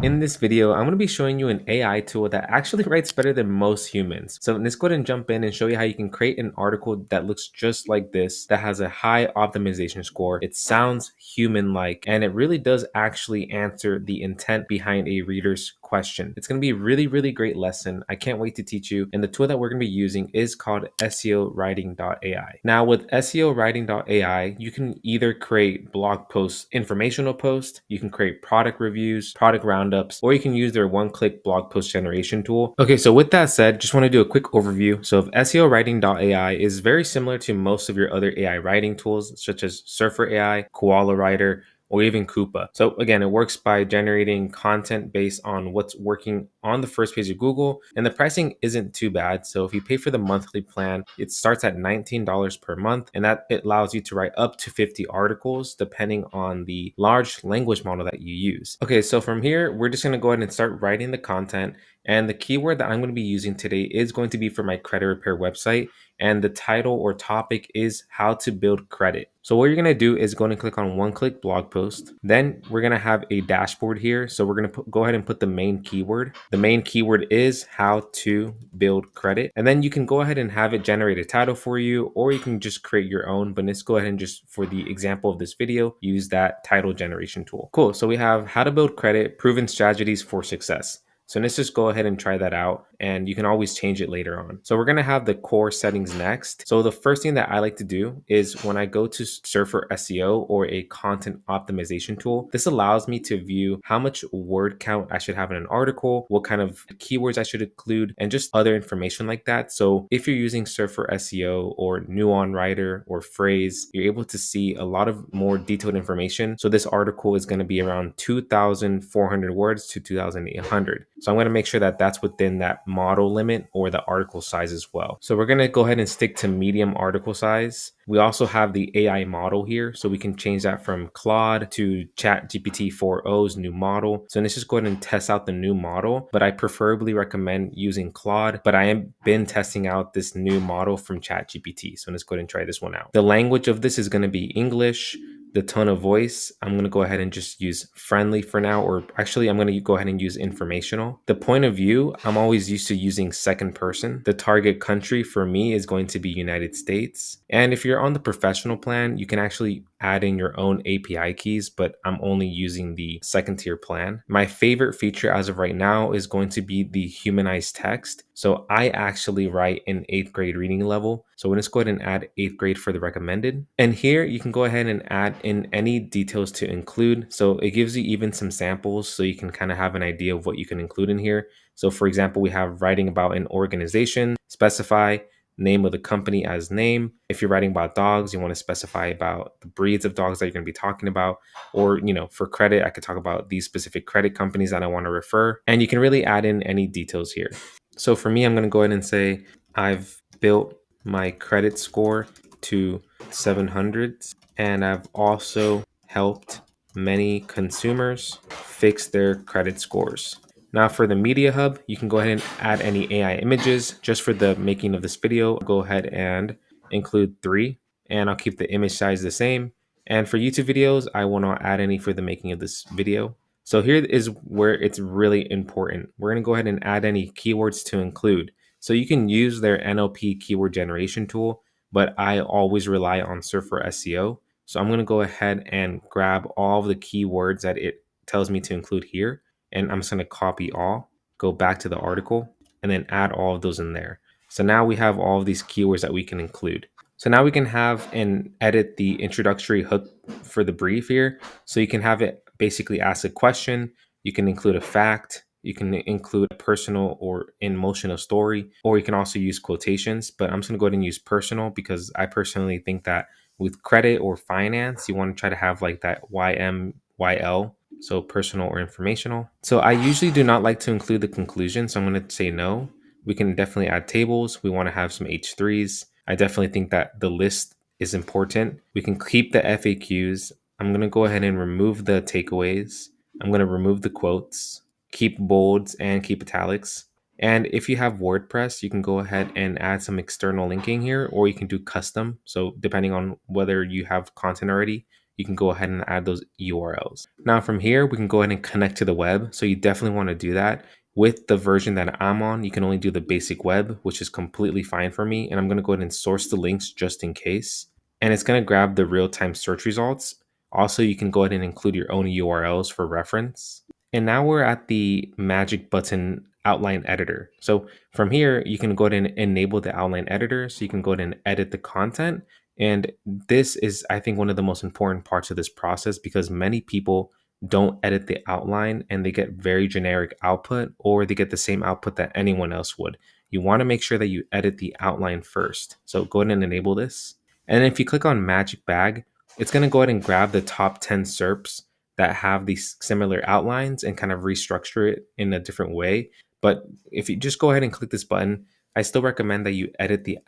In this video, I'm going to be showing you an AI tool that actually writes better than most humans. So let's go ahead and jump in and show you how you can create an article that looks just like this, that has a high optimization score. It sounds human-like, and it really does actually answer the intent behind a reader's question. It's going to be a really, really great lesson. I can't wait to teach you. And the tool that we're going to be using is called SEO Writing.ai. Now with SEO Writing.ai, you can either create blog posts, informational posts, you can create product reviews, product roundups, or you can use their one-click blog post generation tool. Okay, so with that said, just want to do a quick overview. So SEO Writing.ai is very similar to most of your other AI writing tools, such as Surfer AI, Koala Writer, or even Coupa. So again, it works by generating content based on what's working on the first page of Google, and the pricing isn't too bad. So if you pay for the monthly plan, it starts at $19 per month, and that it allows you to write up to 50 articles depending on the large language model that you use. Okay, so from here, we're just going to go ahead and start writing the content. And the keyword that I'm going to be using today is going to be for my credit repair website. And the title or topic is how to build credit. So what you're going to do is go and click on one click blog post. Then we're going to have a dashboard here. So we're going to go ahead and put the main keyword. The main keyword is how to build credit. And then you can go ahead and have it generate a title for you, or you can just create your own. But let's go ahead and just, for the example of this video, use that title generation tool. Cool. So we have how to build credit, proven strategies for success. So let's just go ahead and try that out, and you can always change it later on. So we're going to have the core settings next. So the first thing that I like to do is when I go to Surfer SEO or a content optimization tool, this allows me to view how much word count I should have in an article, what kind of keywords I should include, and just other information like that. So if you're using Surfer SEO or Nuon Writer or Phrase, you're able to see a lot of more detailed information. So this article is going to be around 2,400 words to 2,800. So I'm going to make sure that that's within that model limit or the article size as well. So we're going to go ahead and stick to medium article size. We also have the AI model here, so we can change that from Claude to ChatGPT 4o's new model. So let's just go ahead and test out the new model, but I preferably recommend using Claude, but I have been testing out this new model from ChatGPT. So let's go ahead and try this one out. The language of this is going to be English. The tone of voice, I'm going to go ahead and just use friendly for now, or actually I'm going to go ahead and use informational. The point of view, I'm always used to using second person. The target country for me is going to be United States. And if you're on the professional plan, you can actually add in your own API keys, but I'm only using the second tier plan. My favorite feature as of right now is going to be the humanized text. So I actually write in 8th grade reading level. So let's go ahead and add 8th grade for the recommended. And here you can go ahead and add in any details to include. So it gives you even some samples so you can kind of have an idea of what you can include in here. So for example, we have writing about an organization, specify name of the company as name. If you're writing about dogs, you want to specify about the breeds of dogs that you're going to be talking about. Or, for credit, I could talk about these specific credit companies that I want to refer. And you can really add in any details here. So for me, I'm going to go ahead and say I've built my credit score to 700, and I've also helped many consumers fix their credit scores. Now for the media hub, you can go ahead and add any AI images. Just for the making of this video, I'll go ahead and include 3, and I'll keep the image size the same. And for YouTube videos, I will not add any for the making of this video. So here is where it's really important. We're going to go ahead and add any keywords to include. So you can use their NLP keyword generation tool, but I always rely on Surfer SEO. So I'm going to go ahead and grab all of the keywords that it tells me to include here. And I'm just going to copy all, go back to the article, and then add all of those in there. So now we have all of these keywords that we can include. So now we can have and edit the introductory hook for the brief here. So you can have it basically ask a question. You can include a fact. You can include a personal or emotional story, or you can also use quotations. But I'm just going to go ahead and use personal because I personally think that with credit or finance, you want to try to have like that YMYL. So personal or informational. So I usually do not like to include the conclusion. So I'm going to say no. We can definitely add tables. We want to have some H3s. I definitely think that the list is important. We can keep the FAQs. I'm going to go ahead and remove the takeaways. I'm going to remove the quotes, keep bolds and keep italics. And if you have WordPress, you can go ahead and add some external linking here, or you can do custom. So depending on whether you have content already, you can go ahead and add those URLs. Now from here, we can go ahead and connect to the web. So you definitely want to do that. With the version that I'm on, you can only do the basic web, which is completely fine for me. And I'm going to go ahead and source the links just in case. And it's going to grab the real-time search results. Also, you can go ahead and include your own URLs for reference. And now we're at the magic button outline editor. So from here, you can go ahead and enable the outline editor. So you can go ahead and edit the content. And this is, I think, one of the most important parts of this process because many people don't edit the outline and they get very generic output, or they get the same output that anyone else would. You want to make sure that you edit the outline first. So go ahead and enable this. And if you click on Magic Bag, it's going to go ahead and grab the top 10 SERPs that have these similar outlines and kind of restructure it in a different way. But if you just go ahead and click this button, I still recommend that you edit the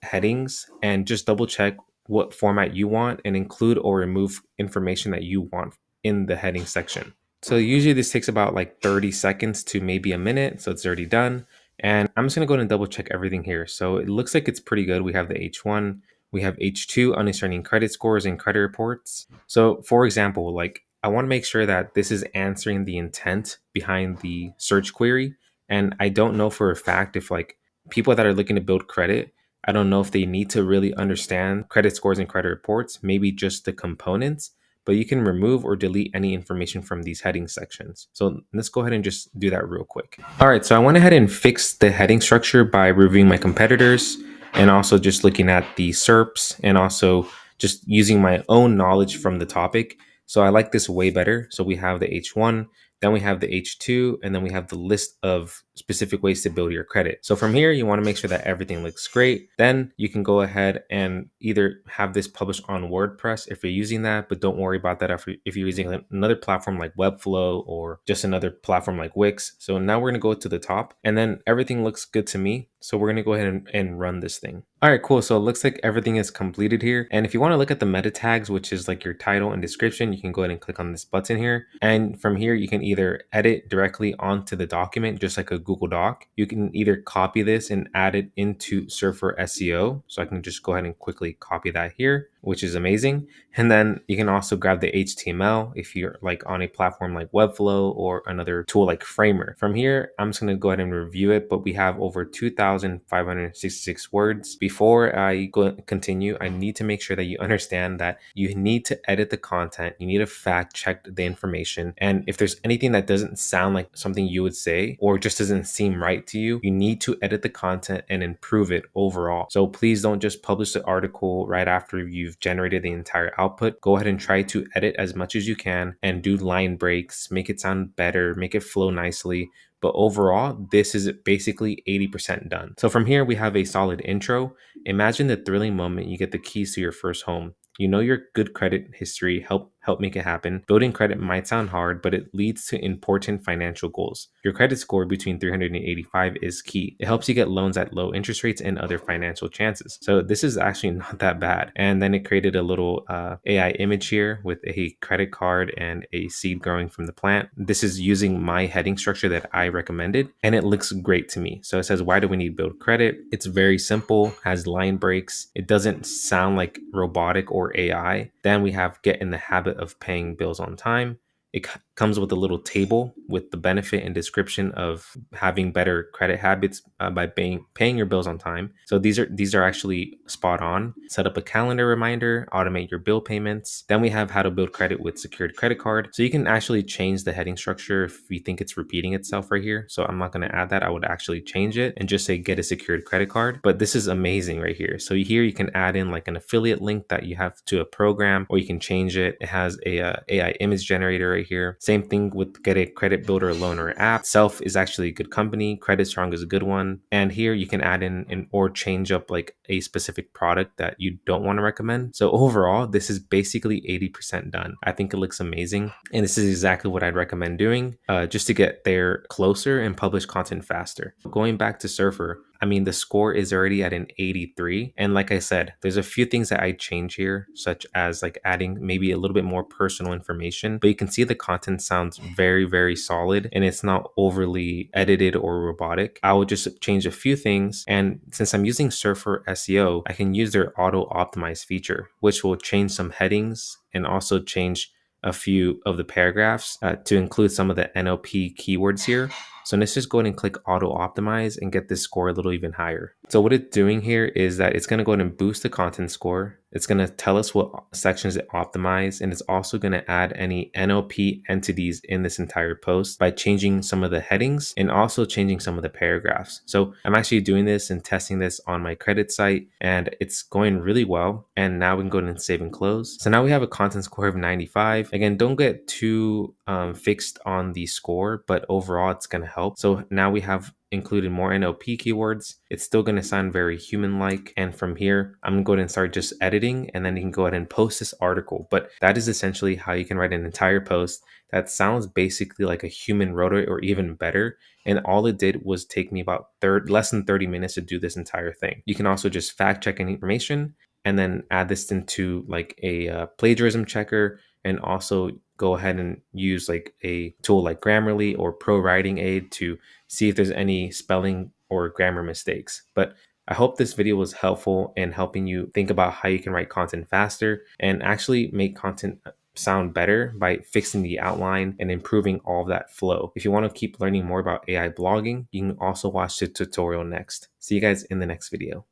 headings and just double check what format you want and include or remove information that you want in the heading section. So usually this takes about like 30 seconds to maybe a minute. So it's already done. And I'm just going to go ahead and double check everything here. So it looks like it's pretty good. We have the H1, we have H2, understanding credit scores and credit reports. So for example, like I want to make sure that this is answering the intent behind the search query. And I don't know for a fact if like people that are looking to build credit, I don't know if they need to really understand credit scores and credit reports, maybe just the components, but you can remove or delete any information from these heading sections. So let's go ahead and just do that real quick. All right, so I went ahead and fixed the heading structure by reviewing my competitors and also just looking at the SERPs and also just using my own knowledge from the topic. So I like this way better. So we have the H1, then we have the H2, and then we have the list of specific ways to build your credit. So from here, you want to make sure that everything looks great. Then you can go ahead and either have this published on WordPress if you're using that, but don't worry about that if you're using another platform like Webflow or just another platform like Wix. So now we're going to go to the top and then everything looks good to me. So we're going to go ahead and run this thing. All right, cool. So it looks like everything is completed here. And if you want to look at the meta tags, which is like your title and description, you can go ahead and click on this button here. And from here, you can either edit directly onto the document, just like a Google Doc. You can either copy this and add it into Surfer SEO. So I can just go ahead and quickly copy that here, which is amazing. And then you can also grab the HTML if you're like on a platform like Webflow or another tool like Framer. From here, I'm just going to go ahead and review it, but we have over 2,566 words. Before I continue, I need to make sure that you understand that you need to edit the content. You need to fact check the information. And if there's anything that doesn't sound like something you would say or just doesn't seem right to you, you need to edit the content and improve it overall. So please don't just publish the article right after you've generated the entire output. Go ahead and try to edit as much as you can and do line breaks, make it sound better, make it flow nicely. But overall, this is basically 80% done. So from here, we have a solid intro. Imagine the thrilling moment you get the keys to your first home. You know your good credit history help make it happen. Building credit might sound hard, but it leads to important financial goals. Your credit score between 300 and 85 is key. It helps you get loans at low interest rates and other financial chances. So this is actually not that bad. And then it created a little AI image here with a credit card and a seed growing from the plant. This is using my heading structure that I recommended, and it looks great to me. So it says, why do we need build credit? It's very simple, has line breaks. It doesn't sound like robotic or AI. Then we have get in the habit of paying bills on time. It comes with a little table with the benefit and description of having better credit habits by paying your bills on time. So these are actually spot on. Set up a calendar reminder, automate your bill payments. Then we have how to build credit with secured credit card. So you can actually change the heading structure if you think it's repeating itself right here. So I'm not going to add that. I would actually change it and just say get a secured credit card. But this is amazing right here. So here you can add in like an affiliate link that you have to a program, or you can change it. It has a AI image generator right here. Same thing with get a credit builder loaner app. Self is actually a good company. Credit Strong is a good one. And here you can add in or change up like a specific product that you don't want to recommend. So overall, this is basically 80% done. I think it looks amazing. And this is exactly what I'd recommend doing just to get there closer and publish content faster. Going back to Surfer, I mean, the score is already at an 83. And like I said, there's a few things that I change here, such as like adding maybe a little bit more personal information, but you can see the content sounds very, very solid and it's not overly edited or robotic. I will just change a few things. And since I'm using Surfer SEO, I can use their auto optimize feature, which will change some headings and also change a few of the paragraphs to include some of the NLP keywords here. So let's just go ahead and click auto optimize and get this score a little even higher. So what it's doing here is that it's going to go ahead and boost the content score. It's going to tell us what sections it optimized, and it's also going to add any NLP entities in this entire post by changing some of the headings and also changing some of the paragraphs. So I'm actually doing this and testing this on my credit site, and it's going really well. And now we can go ahead and save and close. So now we have a content score of 95. Again, don't get too fixed on the score, but overall it's going to help. So now we have included more NLP keywords. It's still going to sound very human-like. And from here, I'm going to go ahead and start just editing, and then you can go ahead and post this article. But that is essentially how you can write an entire post that sounds basically like a human wrote it or even better. And all it did was take me about less than 30 minutes to do this entire thing. You can also just fact check any information and then add this into like a plagiarism checker, and also go ahead and use like a tool like Grammarly or Pro Writing Aid to see if there's any spelling or grammar mistakes. But I hope this video was helpful in helping you think about how you can write content faster and actually make content sound better by fixing the outline and improving all of that flow. If you want to keep learning more about AI blogging, you can also watch the tutorial next. See you guys in the next video.